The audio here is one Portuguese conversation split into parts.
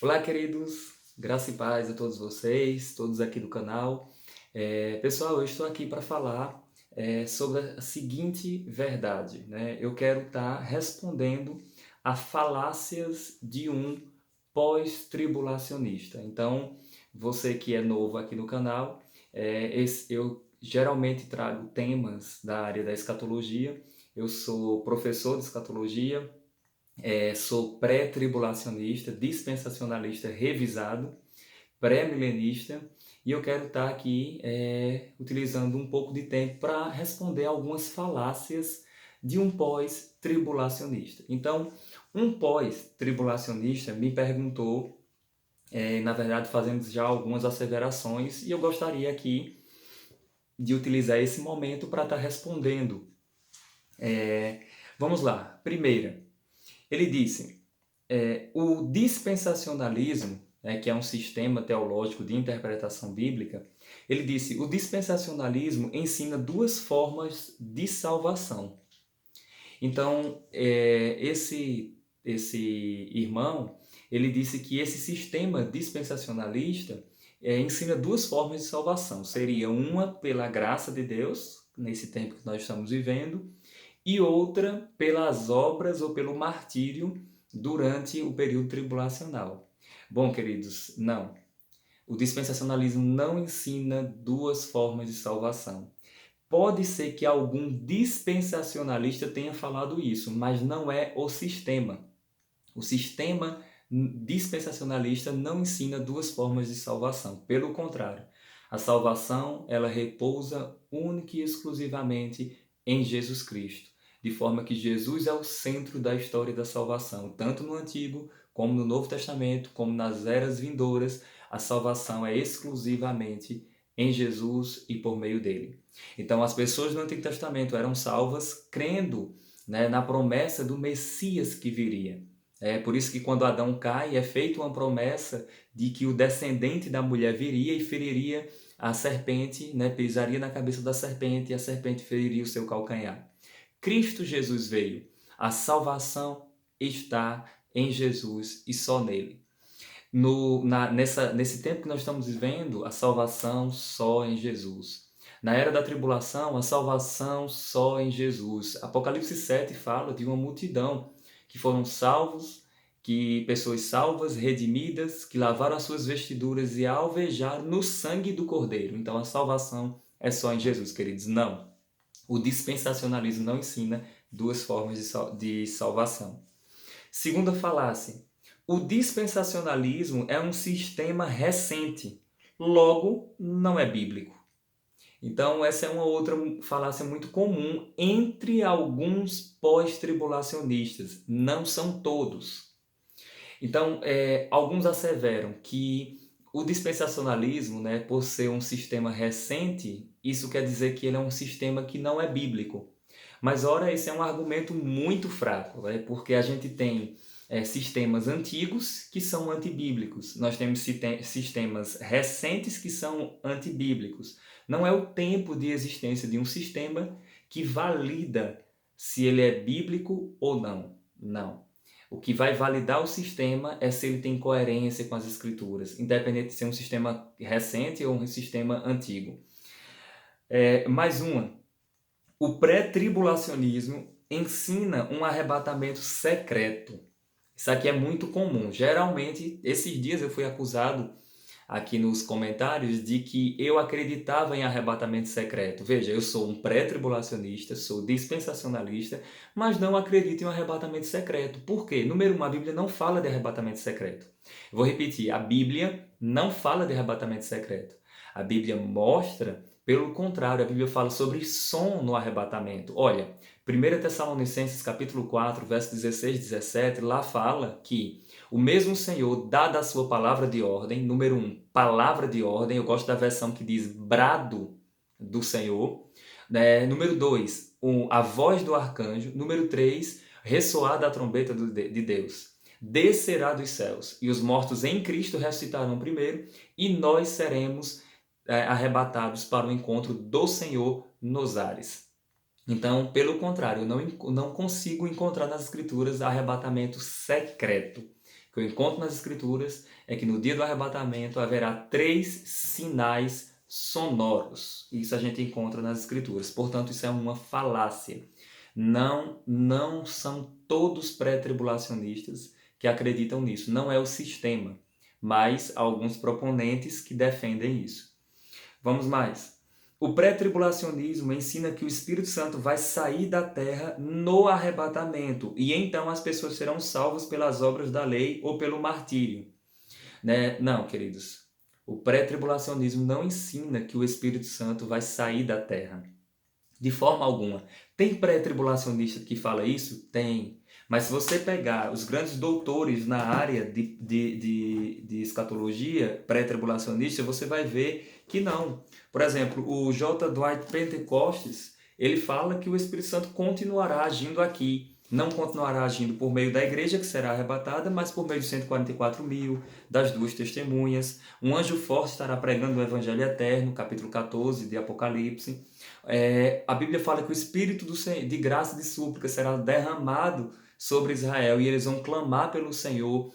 Olá, queridos, graça e paz a todos vocês, todos aqui do canal. Pessoal, eu estou aqui para falar sobre a seguinte verdade, né? Eu quero estar respondendo a falácias de um pós-tribulacionista. Então, você que é novo aqui no canal, eu geralmente trago temas da área da escatologia. Eu sou professor de escatologia, sou pré-tribulacionista, dispensacionalista revisado, pré-milenista, e eu quero estar aqui utilizando um pouco de tempo para responder algumas falácias de um pós-tribulacionista. Então, um pós-tribulacionista me perguntou, na verdade fazendo já algumas asseverações, e eu gostaria aqui de utilizar esse momento para estar respondendo. Vamos lá. Primeira, ele disse: o dispensacionalismo, né, que é um sistema teológico de interpretação bíblica, ele disse: o dispensacionalismo ensina duas formas de salvação. Então, esse irmão, ele disse que esse sistema dispensacionalista ensina duas formas de salvação. Seria uma pela graça de Deus, nesse tempo que nós estamos vivendo, e outra pelas obras ou pelo martírio durante o período tribulacional. Bom, queridos, não. O dispensacionalismo não ensina duas formas de salvação. Pode ser que algum dispensacionalista tenha falado isso, mas não é o sistema. O sistema dispensacionalista não ensina duas formas de salvação. Pelo contrário, a salvação ela repousa única e exclusivamente em Jesus Cristo, de forma que Jesus é o centro da história da salvação, tanto no Antigo como no Novo Testamento, como nas eras vindouras, a salvação é exclusivamente em Jesus e por meio dele. Então, as pessoas do Antigo Testamento eram salvas crendo, né, na promessa do Messias que viria. É por isso que quando Adão cai, é feita uma promessa de que o descendente da mulher viria e feriria a serpente, né, pisaria na cabeça da serpente e a serpente feriria o seu calcanhar. Cristo Jesus veio. A salvação está em Jesus e só nele. Nesse tempo que nós estamos vivendo, a salvação só em Jesus. Na era da tribulação, a salvação só em Jesus. Apocalipse 7 fala de uma multidão que foram salvos, que pessoas salvas, redimidas, que lavaram as suas vestiduras e alvejaram no sangue do Cordeiro. Então a salvação é só em Jesus, queridos. Não. O dispensacionalismo não ensina duas formas de salvação. Segunda falácia: o dispensacionalismo é um sistema recente, logo não é bíblico. Então, essa é uma outra falácia muito comum entre alguns pós-tribulacionistas. Não são todos. Então, alguns asseveram que o dispensacionalismo, né, por ser um sistema recente, isso quer dizer que ele é um sistema que não é bíblico. Mas, ora, esse é um argumento muito fraco, né, porque a gente tem sistemas antigos que são antibíblicos. Nós temos sistemas recentes que são antibíblicos. Não é o tempo de existência de um sistema que valida se ele é bíblico ou não. Não. O que vai validar o sistema é se ele tem coerência com as escrituras, independente de ser um sistema recente ou um sistema antigo. Mais uma. O pré-tribulacionismo ensina um arrebatamento secreto. Isso aqui é muito comum. Geralmente, esses dias eu fui acusado aqui nos comentários de que eu acreditava em arrebatamento secreto. Veja, eu sou um pré-tribulacionista, sou dispensacionalista, mas não acredito em um arrebatamento secreto. Por quê? Número 1, a Bíblia não fala de arrebatamento secreto. Vou repetir, a Bíblia não fala de arrebatamento secreto. A Bíblia mostra, pelo contrário, a Bíblia fala sobre som no arrebatamento. Olha, 1 Tessalonicenses capítulo 4, verso 16 e 17, lá fala que o mesmo Senhor, dada a sua palavra de ordem, número 1, palavra de ordem, eu gosto da versão que diz brado do Senhor, né? Número 2, a voz do arcanjo, número 3, ressoar da trombeta de Deus. Descerá dos céus, e os mortos em Cristo ressuscitarão primeiro, e nós seremos arrebatados para o encontro do Senhor nos ares. Então, pelo contrário, eu não consigo encontrar nas Escrituras arrebatamento secreto. que eu encontro nas Escrituras é que no dia do arrebatamento haverá 3 sinais sonoros. Isso a gente encontra nas Escrituras. Portanto, isso é uma falácia. Não são todos pré-tribulacionistas que acreditam nisso. Não é o sistema, mas alguns proponentes que defendem isso. Vamos mais. O pré-tribulacionismo ensina que o Espírito Santo vai sair da terra no arrebatamento e então as pessoas serão salvas pelas obras da lei ou pelo martírio. Né? Não, queridos. O pré-tribulacionismo não ensina que o Espírito Santo vai sair da terra. De forma alguma. Tem pré-tribulacionista que fala isso? Tem. Mas se você pegar os grandes doutores na área de escatologia pré-tribulacionista, você vai ver que não. Por exemplo, o J. Dwight Pentecostes, ele fala que o Espírito Santo continuará agindo aqui. Não continuará agindo por meio da igreja, que será arrebatada, mas por meio de 144 mil, das 2 testemunhas. Um anjo forte estará pregando o Evangelho Eterno, capítulo 14 de Apocalipse. A Bíblia fala que o Espírito de graça e de súplica será derramado sobre Israel e eles vão clamar pelo Senhor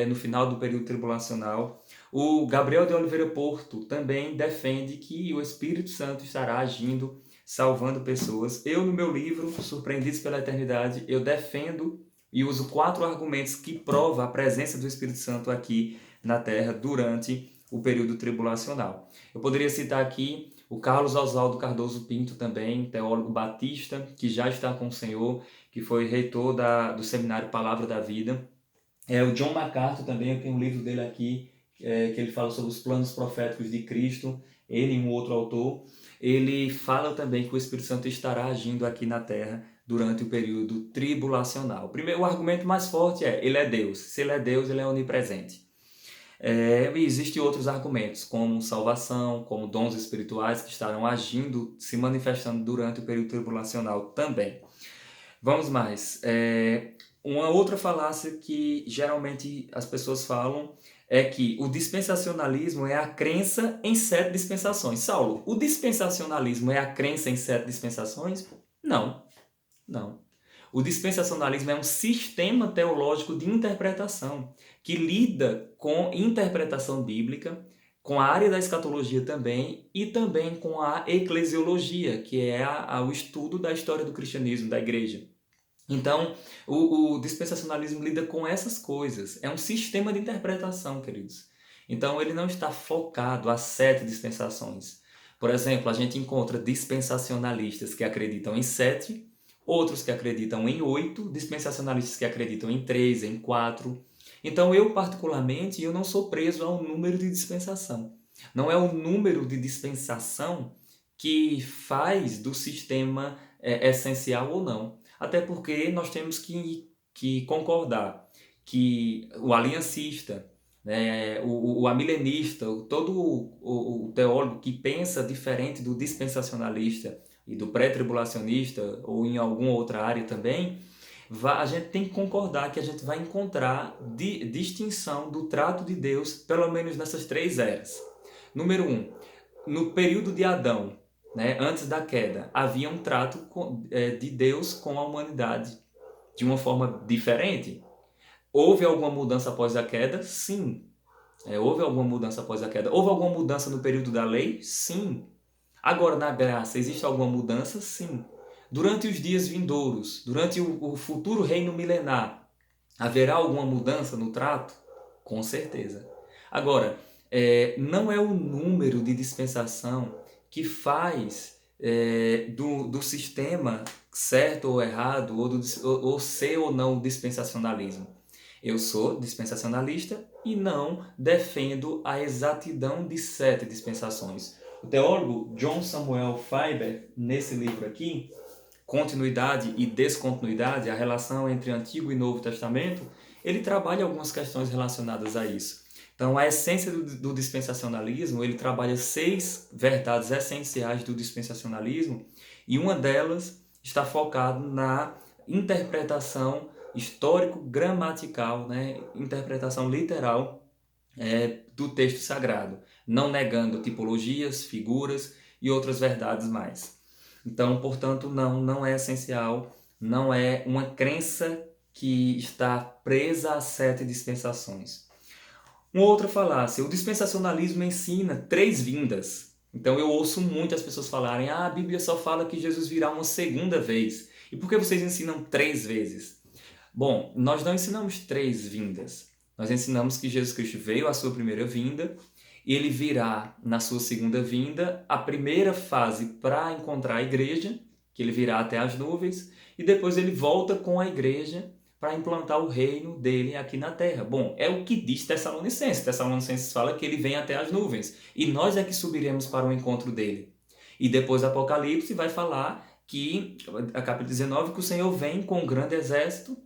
no final do período tribulacional. O Gabriel de Oliveira Porto também defende que o Espírito Santo estará agindo, salvando pessoas. Eu, no meu livro, Surpreendidos pela Eternidade, eu defendo e uso 4 argumentos que provam a presença do Espírito Santo aqui na Terra durante o período tribulacional. Eu poderia citar aqui o Carlos Oswaldo Cardoso Pinto também, teólogo batista, que já está com o Senhor, que foi reitor do seminário Palavra da Vida. O John MacArthur também, eu tenho um livro dele aqui, que ele fala sobre os planos proféticos de Cristo, ele e um outro autor. Ele fala também que o Espírito Santo estará agindo aqui na Terra durante o período tribulacional. O argumento mais forte ele é Deus. Se ele é Deus, ele é onipresente. E existem outros argumentos, como salvação, como dons espirituais que estarão agindo, se manifestando durante o período tribulacional também. Vamos mais. Uma outra falácia que geralmente as pessoas falam é que o dispensacionalismo é a crença em 7 dispensações. Saulo, o dispensacionalismo é a crença em 7 dispensações? Não. O dispensacionalismo é um sistema teológico de interpretação que lida com interpretação bíblica, com a área da escatologia também e também com a eclesiologia, que é o estudo da história do cristianismo, da igreja. Então, o dispensacionalismo lida com essas coisas. É um sistema de interpretação, queridos. Então, ele não está focado a 7 dispensações. Por exemplo, a gente encontra dispensacionalistas que acreditam em 7, outros que acreditam em 8, dispensacionalistas que acreditam em 3, em 4. Então, eu particularmente, eu não sou preso ao número de dispensação. Não é o número de dispensação que faz do sistema essencial ou não. Até porque nós temos que concordar que o aliancista, o amilenista, todo o teólogo que pensa diferente do dispensacionalista e do pré-tribulacionista ou em alguma outra área também, a gente tem que concordar que a gente vai encontrar distinção do trato de Deus, pelo menos nessas 3 eras. Número 1, no período de Adão, antes da queda, havia um trato de Deus com a humanidade de uma forma diferente. Houve alguma mudança após a queda? Sim. Houve alguma mudança após a queda. Houve alguma mudança no período da lei? Sim. Agora, na graça, existe alguma mudança? Sim. Durante os dias vindouros, durante o futuro reino milenar, haverá alguma mudança no trato? Com certeza. Agora, não é o número de dispensação que faz do sistema certo ou errado, ou ser ou não dispensacionalismo. Eu sou dispensacionalista e não defendo a exatidão de 7 dispensações. O teólogo John Samuel Faber, nesse livro aqui, Continuidade e Descontinuidade, a relação entre Antigo e Novo Testamento, ele trabalha algumas questões relacionadas a isso. Então, a essência do dispensacionalismo, ele trabalha 6 verdades essenciais do dispensacionalismo e uma delas está focada na interpretação histórico-gramatical, interpretação literal do texto sagrado, não negando tipologias, figuras e outras verdades mais. Então, portanto, não é essencial, não é uma crença que está presa às 7 dispensações. Uma outra falácia, o dispensacionalismo ensina 3 vindas. Então eu ouço muitas pessoas falarem, a Bíblia só fala que Jesus virá uma segunda vez. E por que vocês ensinam 3 vezes? Bom, nós não ensinamos 3 vindas. Nós ensinamos que Jesus Cristo veio à sua primeira vinda, e ele virá na sua segunda vinda, a primeira fase para encontrar a igreja, que ele virá até as nuvens, e depois ele volta com a igreja para implantar o reino dele aqui na terra. Bom, é o que diz Tessalonicenses. Tessalonicenses fala que ele vem até as nuvens, e nós é que subiremos para o encontro dele. E depois Apocalipse vai falar que, a capítulo 19, que o Senhor vem com um grande exército,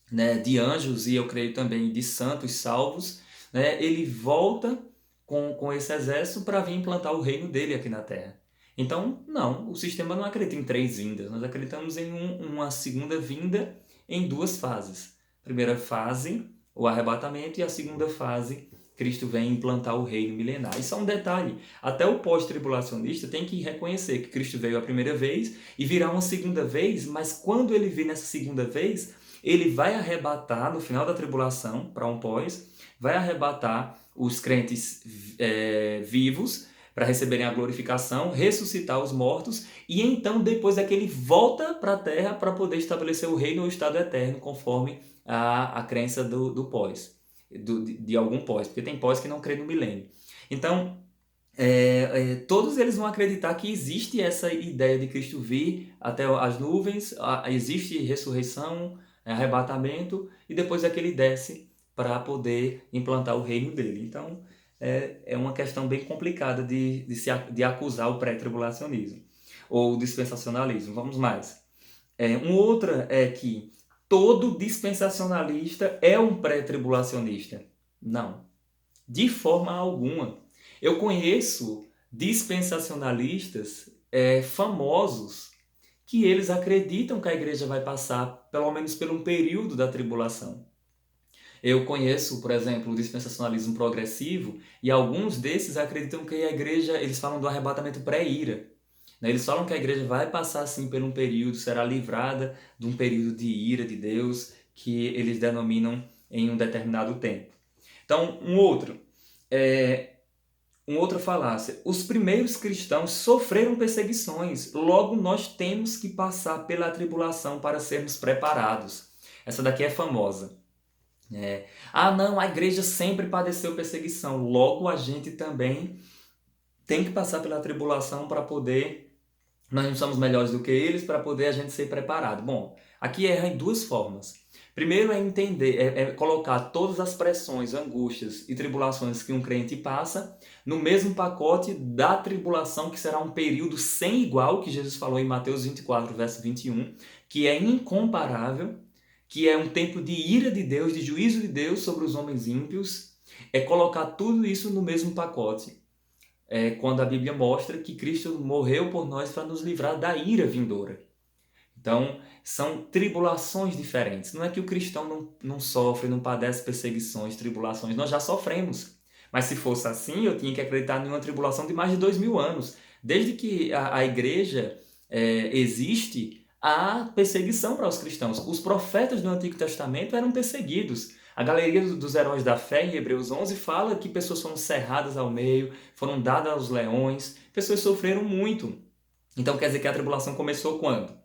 né, de anjos e eu creio também de santos salvos, né, ele volta com esse exército para vir implantar o reino dele aqui na Terra. Então, não, o sistema não acredita em 3 vindas, nós acreditamos em uma segunda vinda em 2 fases. Primeira fase, o arrebatamento, e a segunda fase, Cristo vem implantar o reino milenar. Isso é um detalhe. Até o pós-tribulacionista tem que reconhecer que Cristo veio a primeira vez e virá uma segunda vez, mas quando ele vir nessa segunda vez, ele vai arrebatar, no final da tribulação, para um pós, vai arrebatar os crentes vivos para receberem a glorificação, ressuscitar os mortos, e então, depois é que ele volta para a terra para poder estabelecer o reino ou o estado eterno, conforme a crença do pós, de algum pós, porque tem pós que não crê no milênio. Então, todos eles vão acreditar que existe essa ideia de Cristo vir até as nuvens, existe ressurreição, arrebatamento, e depois é que ele desce para poder implantar o reino dele. Então, é uma questão bem complicada de acusar o pré-tribulacionismo ou o dispensacionalismo. Vamos mais. Outra é que todo dispensacionalista é um pré-tribulacionista. Não, de forma alguma. Eu conheço dispensacionalistas famosos que eles acreditam que a igreja vai passar pelo menos por um período da tribulação. Eu conheço, por exemplo, o dispensacionalismo progressivo, e alguns desses acreditam que a igreja, eles falam do arrebatamento pré-ira. Eles falam que a igreja vai passar assim por um período, será livrada de um período de ira de Deus, que eles denominam em um determinado tempo. Então, uma outra falácia. Os primeiros cristãos sofreram perseguições, logo nós temos que passar pela tribulação para sermos preparados. Essa daqui é famosa. Não, a igreja sempre padeceu perseguição, logo a gente também tem que passar pela tribulação para poder, nós não somos melhores do que eles, para poder a gente ser preparado. Bom, aqui erra em 2 formas. Primeiro é entender, colocar todas as pressões, angústias e tribulações que um crente passa no mesmo pacote da tribulação, que será um período sem igual, que Jesus falou em Mateus 24, verso 21, que é incomparável, que é um tempo de ira de Deus, de juízo de Deus sobre os homens ímpios, é colocar tudo isso no mesmo pacote. Quando a Bíblia mostra que Cristo morreu por nós para nos livrar da ira vindoura. Então, são tribulações diferentes. Não é que o cristão não sofre, não padece perseguições, tribulações. Nós já sofremos. Mas se fosse assim, eu tinha que acreditar em uma tribulação de mais de 2000 anos. Desde que a igreja existe, há perseguição para os cristãos. Os profetas do Antigo Testamento eram perseguidos. A galeria dos heróis da fé, em Hebreus 11, fala que pessoas foram cerradas ao meio, foram dadas aos leões, pessoas sofreram muito. Então quer dizer que a tribulação começou quando?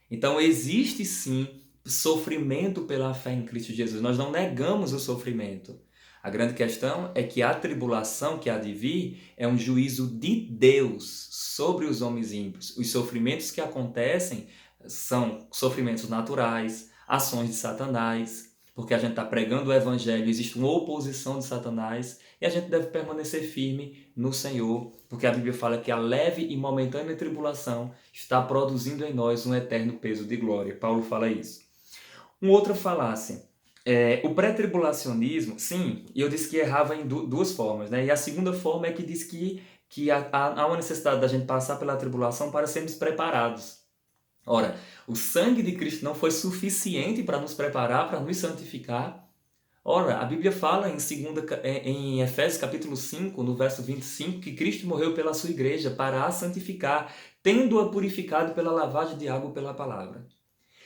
Então existe sim sofrimento pela fé em Cristo Jesus. Nós não negamos o sofrimento. A grande questão é que a tribulação que há de vir é um juízo de Deus sobre os homens ímpios. Os sofrimentos que acontecem são sofrimentos naturais, ações de Satanás, porque a gente está pregando o Evangelho, existe uma oposição de Satanás, e a gente deve permanecer firme no Senhor, porque a Bíblia fala que a leve e momentânea tribulação está produzindo em nós um eterno peso de glória. Paulo fala isso. Uma outra falácia. O pré-tribulacionismo, sim, eu disse que errava em 2 formas, né? E a segunda forma é que diz que há uma necessidade da gente passar pela tribulação para sermos preparados. Ora, o sangue de Cristo não foi suficiente para nos preparar, para nos santificar. Ora, a Bíblia fala em Efésios capítulo 5, no verso 25, que Cristo morreu pela sua igreja para a santificar, tendo-a purificado pela lavagem de água pela palavra.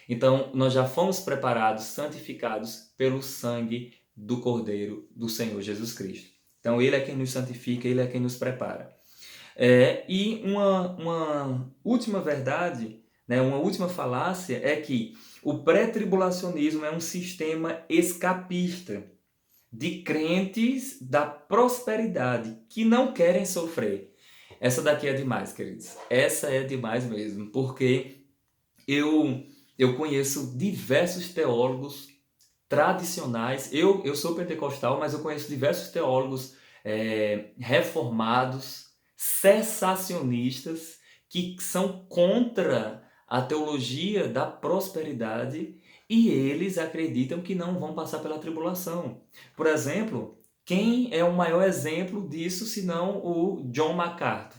Então, nós já fomos preparados, santificados pelo sangue do Cordeiro do Senhor Jesus Cristo. Então, Ele é quem nos santifica, Ele é quem nos prepara. E uma última verdade, né, uma última falácia é que o pré-tribulacionismo é um sistema escapista de crentes da prosperidade que não querem sofrer. Essa daqui é demais, queridos. Essa é demais mesmo, porque eu conheço diversos teólogos tradicionais. Eu sou pentecostal, mas eu conheço diversos teólogos reformados, cessacionistas, que são contra a teologia da prosperidade e eles acreditam que não vão passar pela tribulação. Por exemplo, quem é o maior exemplo disso, senão o John MacArthur?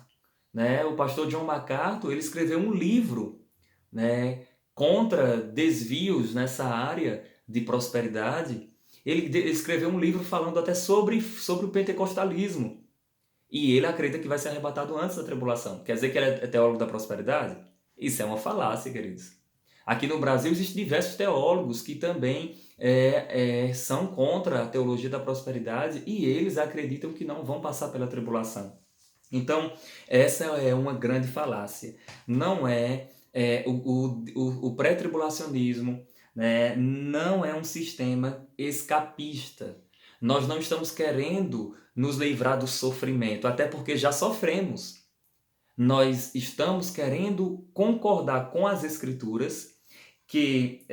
Né? O pastor John MacArthur, ele escreveu um livro, né, contra desvios nessa área de prosperidade. Ele escreveu um livro falando até sobre o pentecostalismo. E ele acredita que vai ser arrebatado antes da tribulação. Quer dizer que ele é teólogo da prosperidade? Isso é uma falácia, queridos. Aqui no Brasil existem diversos teólogos que também são contra a teologia da prosperidade e eles acreditam que não vão passar pela tribulação. Então, essa é uma grande falácia. Não o pré-tribulacionismo, né, não é um sistema escapista. Nós não estamos querendo nos livrar do sofrimento, até porque já sofremos. Nós estamos querendo concordar com as Escrituras que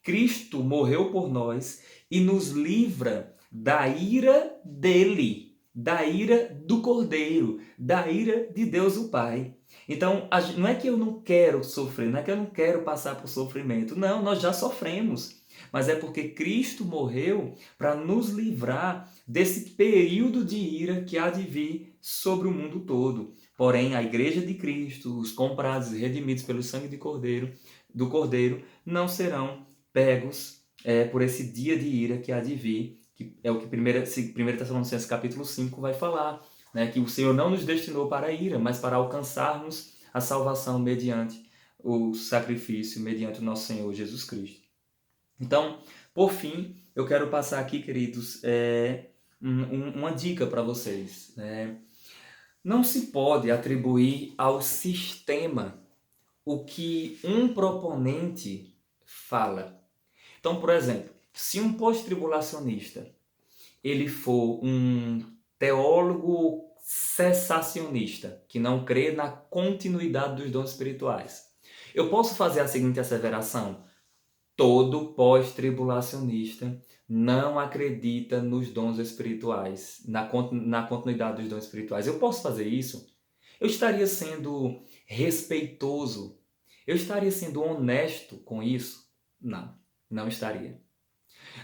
Cristo morreu por nós e nos livra da ira dele, da ira do Cordeiro, da ira de Deus o Pai. Então, não é que eu não quero sofrer, não é que eu não quero passar por sofrimento. Não, nós já sofremos. Mas é porque Cristo morreu para nos livrar desse período de ira que há de vir sobre o mundo todo. Porém, a Igreja de Cristo, os comprados e redimidos pelo sangue do Cordeiro, não serão pegos por esse dia de ira que há de vir, que é o que 1 Tessalonicenses capítulo 5 vai falar, né? Que o Senhor não nos destinou para a ira, mas para alcançarmos a salvação mediante o sacrifício, mediante o nosso Senhor Jesus Cristo. Então, por fim, eu quero passar aqui, queridos, uma dica para vocês. Não se pode atribuir ao sistema o que um proponente fala. Então, por exemplo, se um pós-tribulacionista ele for um teólogo cessacionista, que não crê na continuidade dos dons espirituais, eu posso fazer a seguinte asseveração: todo pós-tribulacionista não acredita nos dons espirituais, na continuidade dos dons espirituais. Eu posso fazer isso? Eu estaria sendo respeitoso? Eu estaria sendo honesto com isso? Não, não estaria.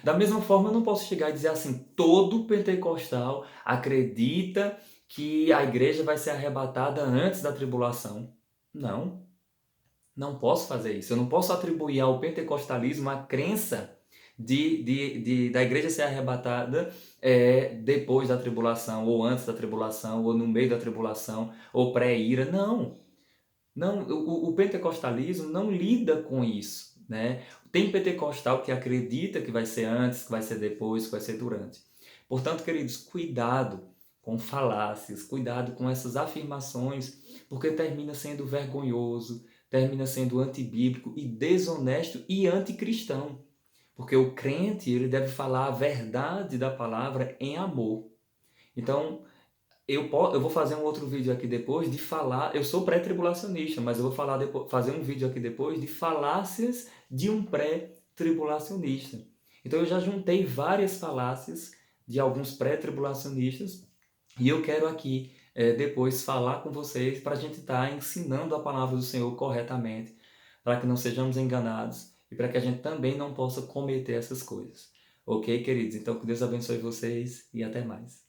Da mesma forma, eu não posso chegar e dizer assim, todo pentecostal acredita que a igreja vai ser arrebatada antes da tribulação. Não, não posso fazer isso. Eu não posso atribuir ao pentecostalismo a crença da igreja ser arrebatada depois da tribulação, ou antes da tribulação, ou no meio da tribulação, ou pré-ira. Não. Não, o pentecostalismo não lida com isso, né? Tem pentecostal que acredita que vai ser antes, que vai ser depois, que vai ser durante. Portanto, queridos, cuidado com falácias, cuidado com essas afirmações, porque termina sendo vergonhoso, termina sendo antibíblico e desonesto e anticristão. Porque o crente, ele deve falar a verdade da palavra em amor. Então, eu vou fazer um outro vídeo aqui depois de falar, eu sou pré-tribulacionista, mas eu vou fazer um vídeo aqui depois de falácias de um pré-tribulacionista. Então eu já juntei várias falácias de alguns pré-tribulacionistas e eu quero aqui depois falar com vocês para a gente estar ensinando a palavra do Senhor corretamente, para que não sejamos enganados e para que a gente também não possa cometer essas coisas. Ok, queridos? Então que Deus abençoe vocês e até mais.